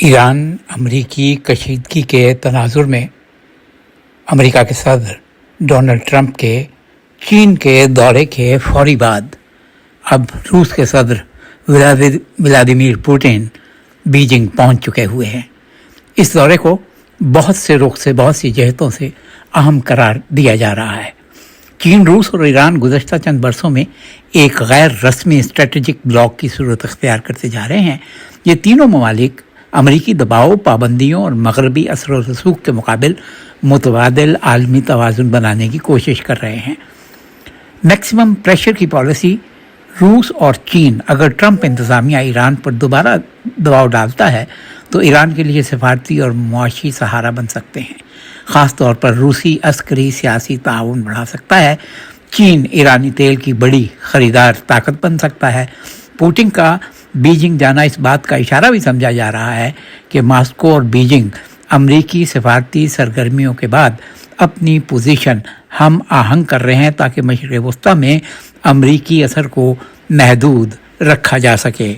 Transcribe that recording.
Iran अमरीकी कशीदगी के तनाजुर में अमेरिका के सदर डोनाल्ड ट्रंप के चीन के दौरे के फौरी बाद अब रूस के सदर व्लादिमीर पुतिन बीजिंग पहुंच चुके हुए हैं। इस दौरे को बहुत सी जहतों से अहम करार दिया जा रहा है। चीन, रूस और ईरान गुज़श्ता चंद बरसों में एक गैर रस्मी स्ट्रेटेजिक ब्लॉक की सूरत अख्तियार करते जा रहे हैं। ये तीनों ममालिक अमरीकी दबाव, पाबंदियों और मगरबी असर व रसूख के मुकाबिल मुतबादिल आलमी तवाज़ुन बनाने की कोशिश कर रहे हैं। मैक्सिमम प्रेशर की पॉलिसी रूस और चीन, अगर ट्रंप इंतज़ामिया ईरान पर दोबारा दबाव डालता है तो ईरान के लिए सिफारती और मुआशी सहारा बन सकते हैं। ख़ास तौर पर रूसी अस्करी सियासी ताउन बढ़ा सकता है। चीन ईरानी तेल की बड़ी ख़रीदार ताकत बन सकता है। पुतिन का बीजिंग जाना इस बात का इशारा भी समझा जा रहा है कि मास्को और बीजिंग अमरीकी सिफारती सरगर्मियों के बाद अपनी पोजीशन हम आहंग कर रहे हैं ताकि मशरिक़ वस्ता में अमरीकी असर को महदूद रखा जा सके।